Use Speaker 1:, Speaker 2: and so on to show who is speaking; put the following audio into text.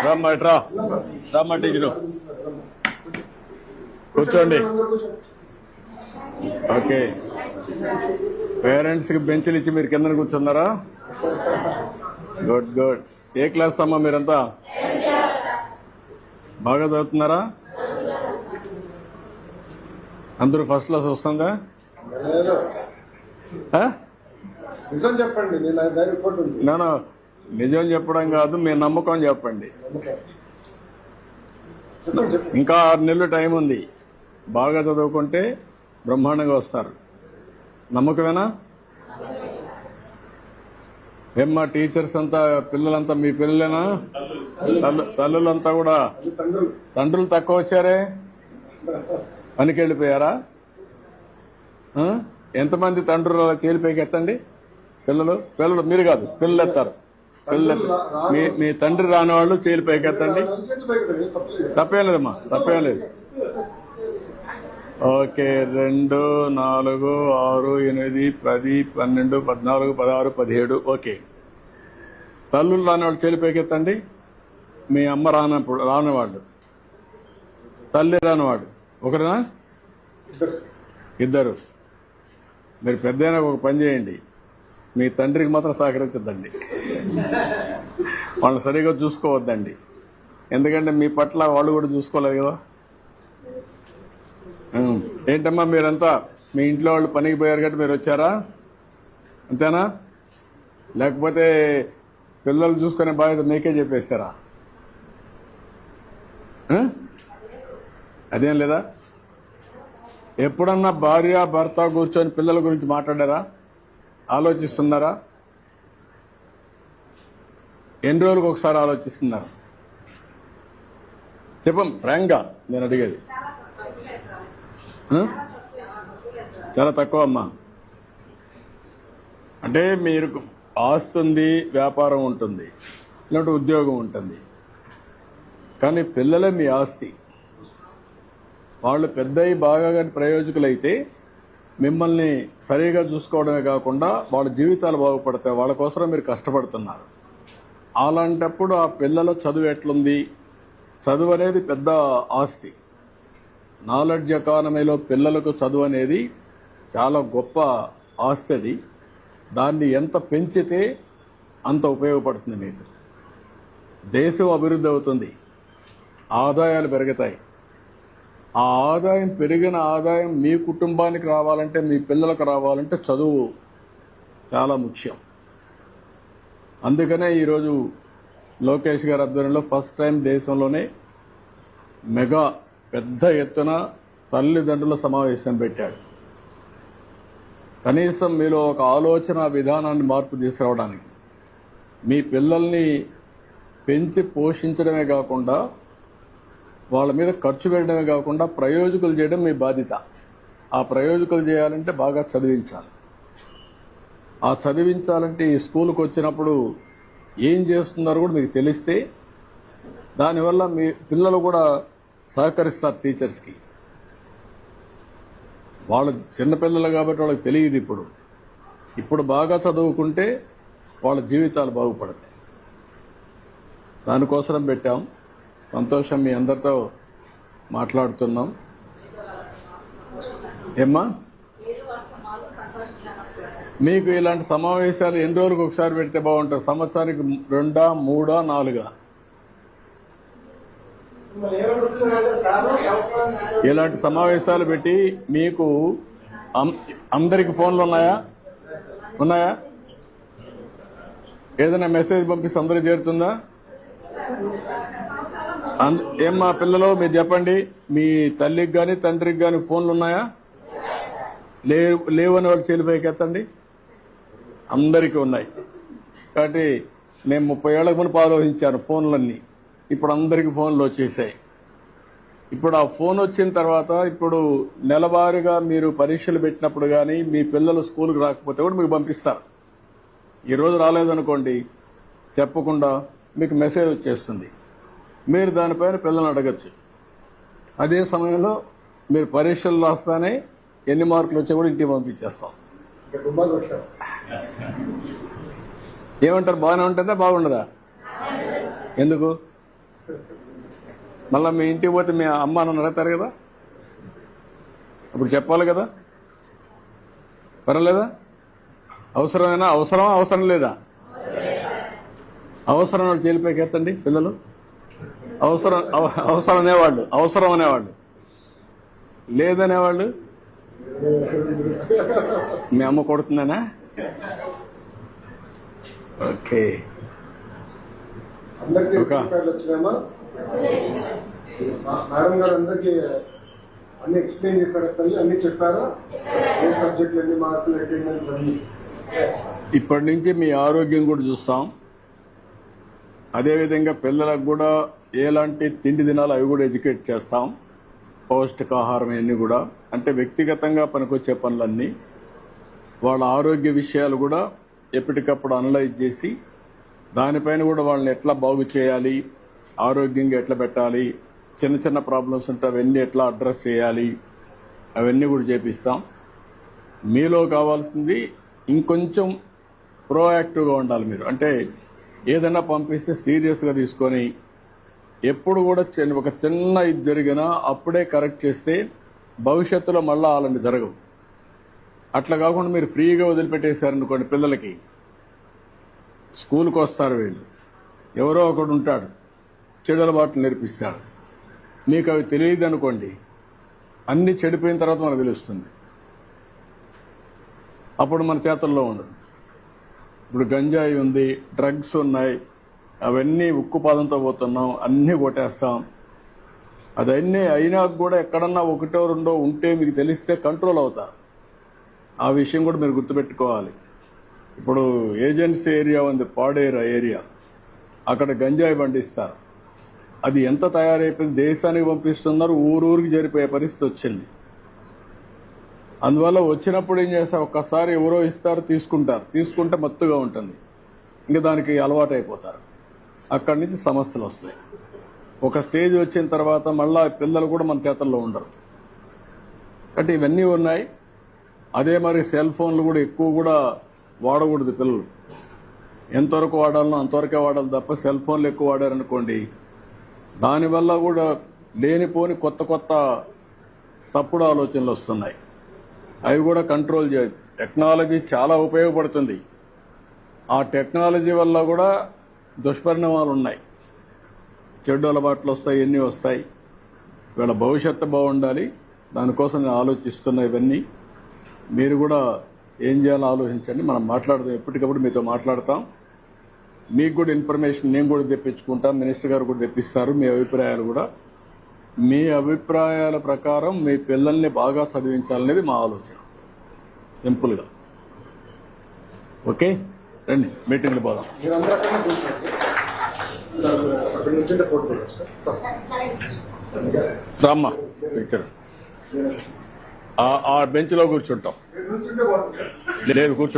Speaker 1: రమ్మా ఇట్రా రమ్మా టీచరు కూర్చోండి. ఓకే, పేరెంట్స్ కి బెంచ్లు ఇచ్చి మీరు కింద కూర్చున్నారా? Good good. ఏ క్లాస్ అమ్మా మీరంతా? బాగా చదువుతున్నారా? అందరూ ఫస్ట్ క్లాస్ వస్తుందా?
Speaker 2: చెప్పండి.
Speaker 1: నేను నిజం చెప్పడం కాదు, మీ నమ్మకం చెప్పండి. ఇంకా 6 నెలలు టైం ఉంది. బాగా చదువుకుంటే బ్రహ్మాండంగా వస్తారు. నమ్మకమేనా? ఏమ్మా టీచర్స్ అంతా పిల్లలంతా మీ పిల్లలేనా? తల్లులంతా కూడా తండ్రులు తక్కువ వచ్చారే, పనికి వెళ్ళిపోయారా? ఎంతమంది తండ్రులు అలా చేలిపైకి ఎత్తండి. పిల్లలు మీరు కాదు, పిల్లలు ఎత్తారు. మీ తండ్రి రాని వాళ్ళు చేలి పైకి ఎత్తండి. తప్పేం లేదమ్మా, తప్పేం లేదు. ఓకే, 2, 4, 6, 8, 10, 12, 14, 16, 17. ఓకే, తల్లులు రాని వాళ్ళు చేలి పైకి ఎత్తండి. మీ అమ్మ రానివాడు, తల్లి రానివాడు ఒకరేనా? ఇద్దరు. మీరు పెద్దయినా ఒక పని చేయండి, మీ తండ్రికి మాత్రం సహకరించద్దండి, వాళ్ళని సరిగా చూసుకోవద్దండి. ఎందుకంటే మీ పట్ల వాళ్ళు కూడా చూసుకోలేదు కదా. ఏంటమ్మా మీరంతా మీ ఇంట్లో వాళ్ళు పనికి పోయారు కాబట్టి మీరు వచ్చారా? అంతేనా? లేకపోతే పిల్లలు చూసుకునే బాధ్యత మీకే చెప్పేశారా? అదేం లేదా? ఎప్పుడన్నా భార్య భర్త కూర్చొని పిల్లల గురించి మాట్లాడారా? ఆలోచిస్తున్నారా? ఎన్ని రోజులకు ఒకసారి ఆలోచిస్తున్నారు? చెప్పం ఫ్రాంక్ గా, నేను అడిగేది. చాలా తక్కువ అమ్మా. అంటే మీరు ఆస్తుంది, వ్యాపారం ఉంటుంది, ఇలాంటి ఉద్యోగం ఉంటుంది, కానీ పిల్లలే మీ ఆస్తి. వాళ్ళు పెద్దయి బాగా ప్రయోజకులైతే మిమ్మల్ని సరిగా చూసుకోవడమే కాకుండా వాళ్ళ జీవితాలు బాగుపడతాయి. వాళ్ళ కోసం మీరు కష్టపడుతున్నారు. అలాంటప్పుడు ఆ పిల్లల చదువు ఎట్లుంది? చదువు అనేది పెద్ద ఆస్తి. నాలెడ్జ్ ఎకానమీలో పిల్లలకు చదువు అనేది చాలా గొప్ప ఆస్తి. అది దాన్ని ఎంత పెంచితే అంత ఉపయోగపడుతుంది మీకు. దేశం అభివృద్ధి అవుతుంది, ఆదాయాలు పెరుగుతాయి. ఆ ఆదాయం, పెరిగిన ఆదాయం మీ కుటుంబానికి రావాలంటే, మీ పిల్లలకు రావాలంటే చదువు చాలా ముఖ్యం. అందుకనే ఈరోజు లోకేష్ గారి ఆధ్వర్యంలో ఫస్ట్ టైం దేశంలోనే మెగా పెద్ద ఎత్తున తల్లిదండ్రుల సమావేశం పెట్టాడు. కనీసం మీలో ఒక ఆలోచన విధానాన్ని మార్పు తీసుకురావడానికి, మీ పిల్లల్ని పెంచి పోషించడమే కాకుండా వాళ్ళ మీద ఖర్చు పెట్టడమే కాకుండా ప్రయోజకులు చేయడం మీ బాధ్యత. ఆ ప్రయోజకులు చేయాలంటే బాగా చదివించాలి. ఆ చదివించాలంటే ఈ స్కూల్కి వచ్చినప్పుడు ఏం చేస్తున్నారో కూడా మీకు తెలిస్తే దానివల్ల మీ పిల్లలు కూడా సహకరిస్తారు టీచర్స్కి. వాళ్ళు చిన్నపిల్లలు కాబట్టి వాళ్ళకి తెలియదు. ఇప్పుడు బాగా చదువుకుంటే వాళ్ళ జీవితాలు బాగుపడతాయి. దానికోసం పెట్టాం. సంతోషం, మీ అందరితో మాట్లాడుతున్నాం. ఏమ్మా, మీకు ఇలాంటి సమావేశాలు ఎన్ని రోజులకు ఒకసారి పెడితే బాగుంటుంది? సంవత్సరానికి 2, 3, 4 ఇలాంటి సమావేశాలు పెట్టి మీకు అందరికి ఫోన్లు ఉన్నాయా? ఏదైనా మెసేజ్ పంపిస్తే అందరూ చేరుతుందా? ఏమ్మా పిల్లలు మీరు చెప్పండి, మీ తల్లికి కానీ తండ్రికి కానీ ఫోన్లు ఉన్నాయా? లేవని వాళ్ళు చేలిపైకి ఎత్తండి. అందరికీ ఉన్నాయి. కాబట్టి నేను 30 ఏళ్లకు మునుపు ఆలోచించాను ఫోన్లన్నీ. ఇప్పుడు అందరికీ ఫోన్లు వచ్చేసాయి. ఇప్పుడు ఆ ఫోన్ వచ్చిన తర్వాత ఇప్పుడు నెలవారీగా మీరు పరీక్షలు పెట్టినప్పుడు కానీ మీ పిల్లలు స్కూల్కి రాకపోతే కూడా మీకు పంపిస్తారు. ఈరోజు రాలేదనుకోండి, చెప్పకుండా మీకు మెసేజ్ వచ్చేస్తుంది. మీరు దానిపైన పిల్లల్ని అడగచ్చు. అదే సమయంలో మీరు పరీక్షలు రాస్తానే ఎన్ని మార్కులు వచ్చా కూడా ఇంటికి పంపించేస్తాం. ఏమంటారు? బాగానే ఉంటుందా, బాగుండదా? ఎందుకు? మళ్ళీ మీ ఇంటికి పోతే మీ అమ్మ నన్ను అడుగుతారు కదా, అప్పుడు చెప్పాలి కదా. పర్వాలేదా? అవసరమైనా అవసరమా, అవసరం లేదా? అవసరం వాళ్ళు చేలిపోయి ఎత్తండి పిల్లలు. అవసరం అనేవాళ్ళు, అవసరం అనేవాళ్ళు, లేదనేవాళ్ళు మీ అమ్మ కొడుతుందనా? ఓకే.
Speaker 2: అందరికీ
Speaker 1: ఒక-
Speaker 2: కార్డులు వచ్చినామా? మేడం గారు అందరికీ అన్ని ఎక్స్ప్లెయిన్ చేశారా? తల్లి అన్ని చెప్పారా? ఏ సబ్జెక్టులు ఎన్ని మార్కులు, అటెండెన్స్ అన్ని?
Speaker 1: ఇప్పటి నుంచి మీ ఆరోగ్యం కూడా చూస్తాం. అదేవిధంగా పిల్లలకు కూడా ఎలాంటి తిండి తినాలో అవి కూడా ఎడ్యుకేట్ చేస్తాం. పౌష్టికాహారం ఇవన్నీ కూడా, అంటే వ్యక్తిగతంగా పనికొచ్చే పనులన్నీ, వాళ్ళ ఆరోగ్య విషయాలు కూడా ఎప్పటికప్పుడు అనలైజ్ చేసి దానిపైన కూడా వాళ్ళని ఎట్లా బాగు చేయాలి, ఆరోగ్యంగా ఎట్లా పెట్టాలి, చిన్న చిన్న ప్రాబ్లమ్స్ ఉంటే అవన్నీ ఎట్లా అడ్రస్ చేయాలి, అవన్నీ కూడా చేపిస్తాం. మీలో కావాల్సింది ఇంకొంచెం ప్రోయాక్టివ్గా ఉండాలి మీరు. అంటే ఏదైనా పంపిస్తే సీరియస్గా తీసుకొని ఎప్పుడు కూడా ఒక చిన్న ఇది జరిగినా అప్పుడే కరెక్ట్ చేస్తే భవిష్యత్తులో మళ్ళా అలాంటి జరగవు. అట్లా కాకుండా మీరు ఫ్రీగా వదిలిపెట్టేశారనుకోండి, పిల్లలకి స్కూల్కి వస్తారు వీళ్ళు, ఎవరో ఒకడు ఉంటాడు చెడు అలవాట్లు నేర్పిస్తాడు, మీకు అవి తెలియదు అనుకోండి, అన్ని చెడిపోయిన తర్వాత మనకు తెలుస్తుంది, అప్పుడు మన చేతుల్లో ఉండదు. ఇప్పుడు గంజాయి ఉంది, డ్రగ్స్ ఉన్నాయి, అవన్నీ ఉక్కుపాదంతో పోతున్నాం, అన్నీ కొట్టేస్తాం. అదన్నీ అయినా కూడా ఎక్కడన్నా ఒకటో రెండో ఉంటే మీకు తెలిస్తే కంట్రోల్ అవుతారు. ఆ విషయం కూడా మీరు గుర్తుపెట్టుకోవాలి. ఇప్పుడు ఏజెన్సీ ఏరియా ఉంది, పాడేరు ఏరియా, అక్కడ గంజాయి పండిస్తారు. అది ఎంత తయారైపోయింది, దేశానికి పంపిస్తున్నారు, ఊరూరికి జరిపోయే పరిస్థితి వచ్చింది. అందువల్ల వచ్చినప్పుడు ఏం చేస్తారు, ఒక్కసారి ఎవరో ఇస్తారు, తీసుకుంటారు, తీసుకుంటే మత్తుగా ఉంటుంది, ఇంకా దానికి అలవాటు అయిపోతారు. అక్కడి నుంచి సమస్యలు వస్తాయి. ఒక స్టేజ్ వచ్చిన తర్వాత మళ్ళా పిల్లలు కూడా మన చేతుల్లో ఉండరు. అంటే ఇవన్నీ ఉన్నాయి. అదే మరి సెల్ ఫోన్లు కూడా ఎక్కువ కూడా వాడకూడదు పిల్లలు. ఎంతవరకు వాడాలనో అంతవరకే వాడాలి తప్ప సెల్ ఫోన్లు ఎక్కువ వాడారనుకోండి, దానివల్ల కూడా లేనిపోని కొత్త కొత్త తప్పుడు ఆలోచనలు వస్తున్నాయి. అవి కూడా కంట్రోల్ చేయాలి. టెక్నాలజీ చాలా ఉపయోగపడుతుంది. ఆ టెక్నాలజీ వల్ల కూడా దుష్పరిణామాలు ఉన్నాయి, చెడు అలవాట్లు వస్తాయి, ఎన్ని వస్తాయి. వీళ్ళ భవిష్యత్తు బాగుండాలి, దానికోసం నేను ఆలోచిస్తున్నా. ఇవన్నీ మీరు కూడా ఏం చేయాలో ఆలోచించండి. మనం మాట్లాడదాం, ఎప్పటికప్పుడు మీతో మాట్లాడతాం. మీకు కూడా ఇన్ఫర్మేషన్ నేను కూడా తెప్పించుకుంటాం, మినిస్టర్ గారు కూడా తెప్పిస్తారు. మీ అభిప్రాయాలు కూడా, మీ అభిప్రాయాల ప్రకారం మీ పిల్లల్ని బాగా చదివించాలనేది మా ఆలోచన, సింపుల్గా. ఓకే, రండి మీటింగ్లు పోదాం.
Speaker 2: మీరందరూ అక్కడ కూర్చోండి. అక్కడ నుంచి ఫోటో కూడా సార్.
Speaker 1: రామ్మా, ఇక్కడ ఆ బెంచ్లో కూర్చుంటాం.
Speaker 2: మీరు నుంచుంటే బాగుంటుంది.
Speaker 1: లేదు, కూర్చో.